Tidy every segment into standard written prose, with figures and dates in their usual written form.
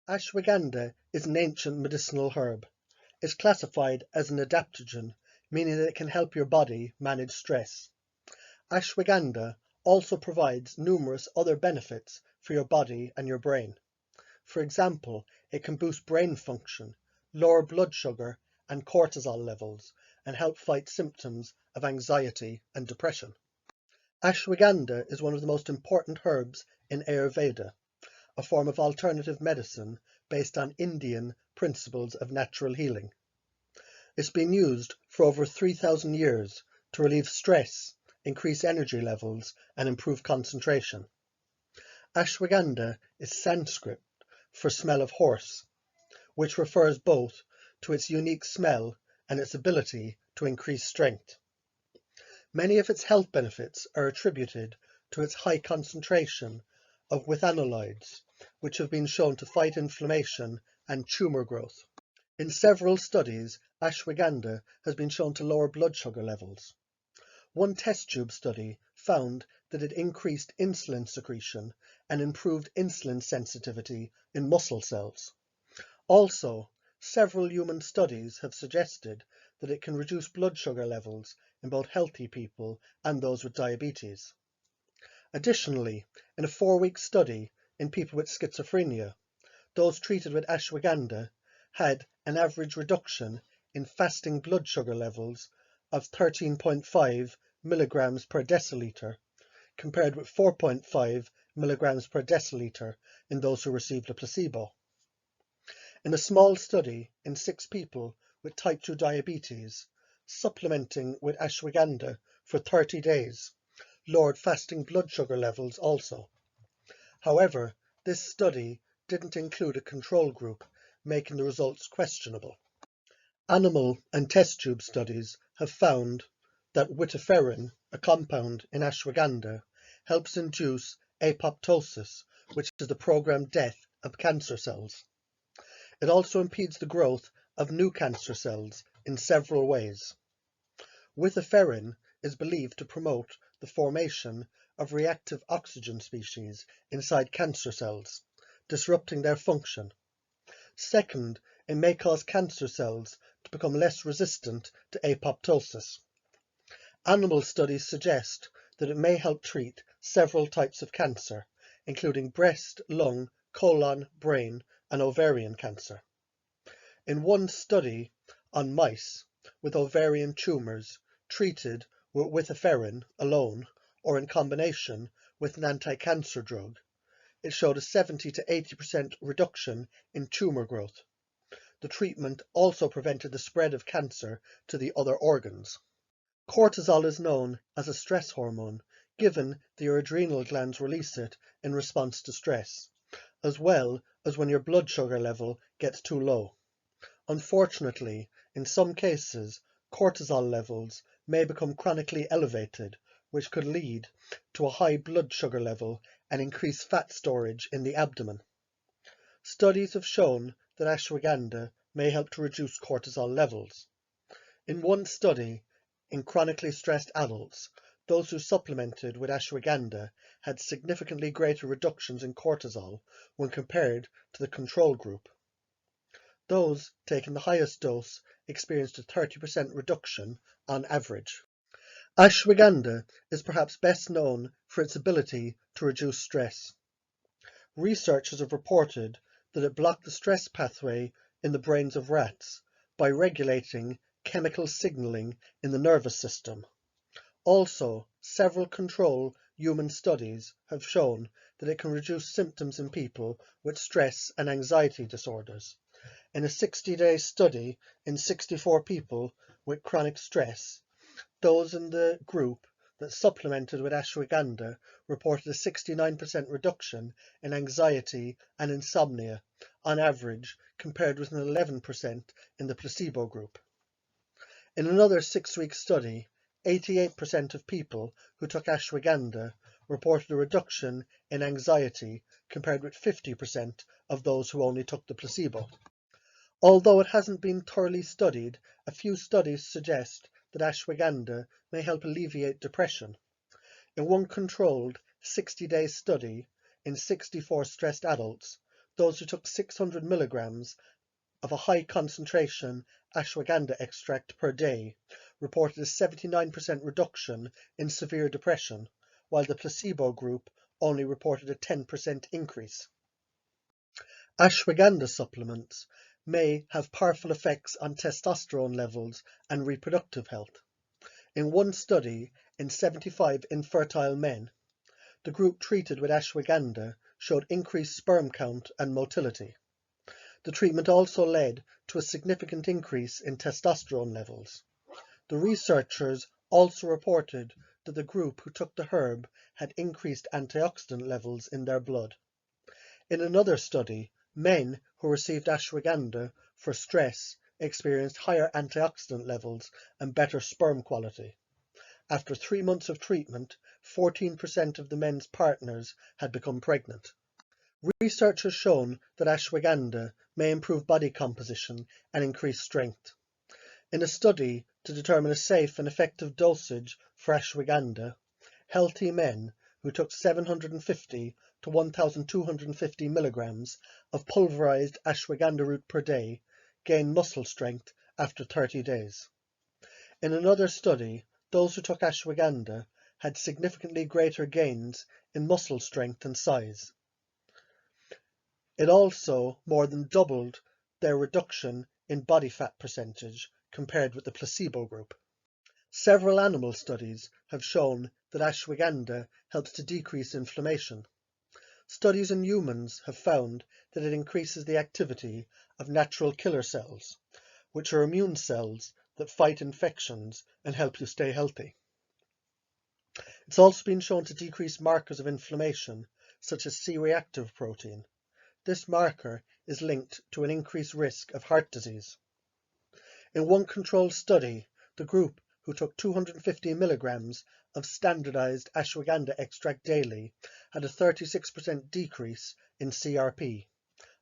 Ashwagandha is an ancient medicinal herb. It's classified as an adaptogen, meaning that it can help your body manage stress. Ashwagandha also provides numerous other benefits for your body and your brain. For example, it can boost brain function, lower blood sugar and cortisol levels, and help fight symptoms of anxiety and depression. Ashwagandha is one of the most important herbs in Ayurveda, a form of alternative medicine based on Indian principles of natural healing. It's been used for over 3,000 years to relieve stress, increase energy levels, and improve concentration. Ashwagandha is Sanskrit for smell of horse, which refers both to its unique smell and its ability to increase strength. Many of its health benefits are attributed to its high concentration of withanolides, which have been shown to fight inflammation and tumor growth. In several studies, ashwagandha has been shown to lower blood sugar levels. One test tube study found that it increased insulin secretion and improved insulin sensitivity in muscle cells. Also, several human studies have suggested that it can reduce blood sugar levels in both healthy people and those with diabetes. Additionally, in a 4-week study in people with schizophrenia, those treated with ashwagandha had an average reduction in fasting blood sugar levels of 13.5 milligrams per deciliter, compared with 4.5 milligrams per deciliter in those who received a placebo. In a small study in 6 people with type 2 diabetes, supplementing with ashwagandha for 30 days lowered fasting blood sugar levels also. However, this study didn't include a control group, making the results questionable. Animal and test tube studies have found that witiferin, a compound in ashwagandha, helps induce apoptosis, which is the programmed death of cancer cells. It also impedes the growth of new cancer cells in several ways. Witiferin is believed to promote the formation of reactive oxygen species inside cancer cells, disrupting their function. Second, it may cause cancer cells to become less resistant to apoptosis. Animal studies suggest that it may help treat several types of cancer, including breast, lung, colon, brain, and ovarian cancer. In one study on mice with ovarian tumors treated with witiferin alone or in combination with an anti-cancer drug, it showed a 70 to 80% reduction in tumor growth. The treatment also prevented the spread of cancer to the other organs. Cortisol is known as a stress hormone, given that your adrenal glands release it in response to stress, as well as when your blood sugar level gets too low. Unfortunately, in some cases, cortisol levels may become chronically elevated, which could lead to a high blood sugar level and increased fat storage in the abdomen. Studies have shown that ashwagandha may help to reduce cortisol levels. In one study in chronically stressed adults, those who supplemented with ashwagandha had significantly greater reductions in cortisol when compared to the control group. Those taking the highest dose experienced a 30% reduction on average. Ashwagandha is perhaps best known for its ability to reduce stress. Researchers have reported that it blocked the stress pathway in the brains of rats by regulating chemical signaling in the nervous system. Also, several control human studies have shown that it can reduce symptoms in people with stress and anxiety disorders. In a 60-day study in 64 people with chronic stress, those in the group that supplemented with ashwagandha reported a 69% reduction in anxiety and insomnia on average, compared with an 11% in the placebo group. In another 6-week study, 88% of people who took ashwagandha reported a reduction in anxiety, compared with 50% of those who only took the placebo. Although it hasn't been thoroughly studied, a few studies suggest that ashwagandha may help alleviate depression. In one controlled 60-day study in 64 stressed adults, those who took 600 milligrams of a high concentration ashwagandha extract per day reported a 79% reduction in severe depression, while the placebo group only reported a 10% increase. Ashwagandha supplements may have powerful effects on testosterone levels and reproductive health. In one study in 75 infertile men, the group treated with ashwagandha showed increased sperm count and motility. The treatment also led to a significant increase in testosterone levels. The researchers also reported that the group who took the herb had increased antioxidant levels in their blood. In another study, men who received ashwagandha for stress experienced higher antioxidant levels and better sperm quality. After 3 months of treatment, 14% of the men's partners had become pregnant. Research has shown that ashwagandha may improve body composition and increase strength. In a study to determine a safe and effective dosage for ashwagandha, healthy men who took 750 to 1,250 milligrams of pulverized ashwagandha root per day gained muscle strength after 30 days. In another study, those who took ashwagandha had significantly greater gains in muscle strength and size. It also more than doubled their reduction in body fat percentage compared with the placebo group. Several animal studies have shown that ashwagandha helps to decrease inflammation. Studies in humans have found that it increases the activity of natural killer cells, which are immune cells that fight infections and help you stay healthy. It's also been shown to decrease markers of inflammation, such as C-reactive protein. This marker is linked to an increased risk of heart disease. In one controlled study, the group who took 250 milligrams of standardized ashwagandha extract daily had a 36% decrease in CRP,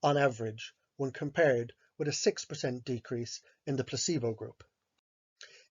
on average, when compared with a 6% decrease in the placebo group.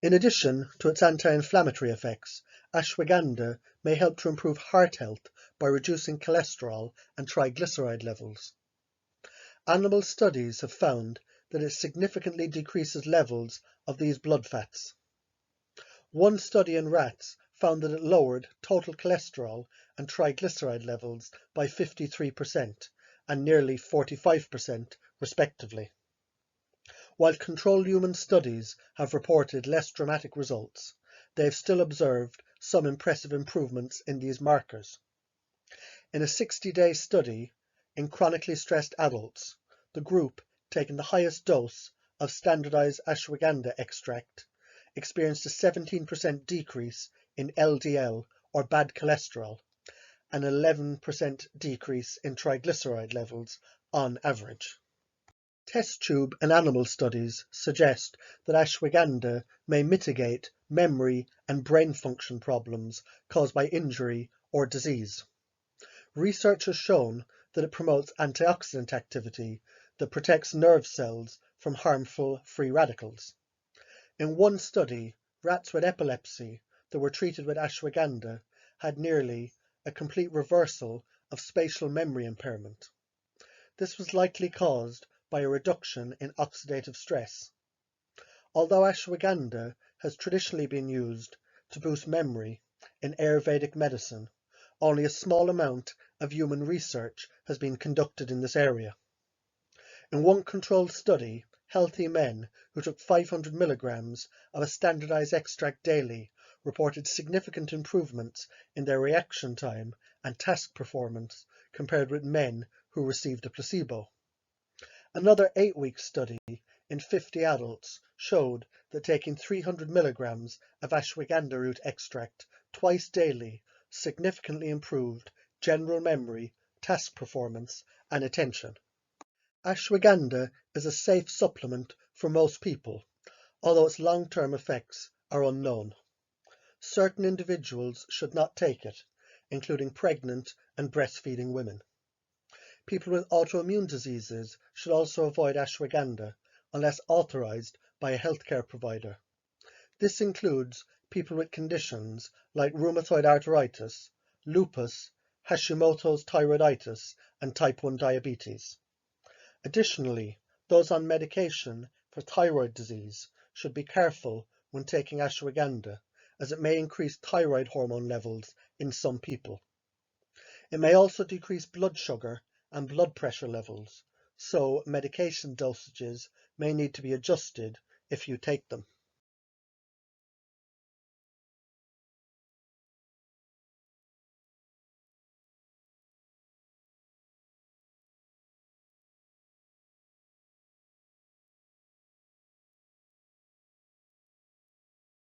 In addition to its anti-inflammatory effects, ashwagandha may help to improve heart health by reducing cholesterol and triglyceride levels. Animal studies have found that it significantly decreases levels of these blood fats. One study in rats found that it lowered total cholesterol and triglyceride levels by 53% and nearly 45% respectively. While controlled human studies have reported less dramatic results, they have still observed some impressive improvements in these markers. In a 60-day study in chronically stressed adults, the group taking the highest dose of standardized ashwagandha extract experienced a 17% decrease in LDL or bad cholesterol and an 11% decrease in triglyceride levels on average. Test tube and animal studies suggest that ashwagandha may mitigate memory and brain function problems caused by injury or disease. Research has shown that it promotes antioxidant activity that protects nerve cells from harmful free radicals. In one study, rats with epilepsy that were treated with ashwagandha had nearly a complete reversal of spatial memory impairment. This was likely caused by a reduction in oxidative stress. Although ashwagandha has traditionally been used to boost memory in Ayurvedic medicine, only a small amount of human research has been conducted in this area. In one controlled study, healthy men who took 500 milligrams of a standardized extract daily reported significant improvements in their reaction time and task performance compared with men who received a placebo. Another 8-week study in 50 adults showed that taking 300 milligrams of ashwagandha root extract twice daily significantly improved general memory, task performance, and attention. Ashwagandha is a safe supplement for most people, although its long-term effects are unknown. Certain individuals should not take it, including pregnant and breastfeeding women. People with autoimmune diseases should also avoid ashwagandha unless authorized by a healthcare provider. This includes people with conditions like rheumatoid arthritis, lupus, Hashimoto's thyroiditis, and type 1 diabetes. Additionally, those on medication for thyroid disease should be careful when taking ashwagandha, as it may increase thyroid hormone levels in some people. It may also decrease blood sugar and blood pressure levels, so medication dosages may need to be adjusted if you take them.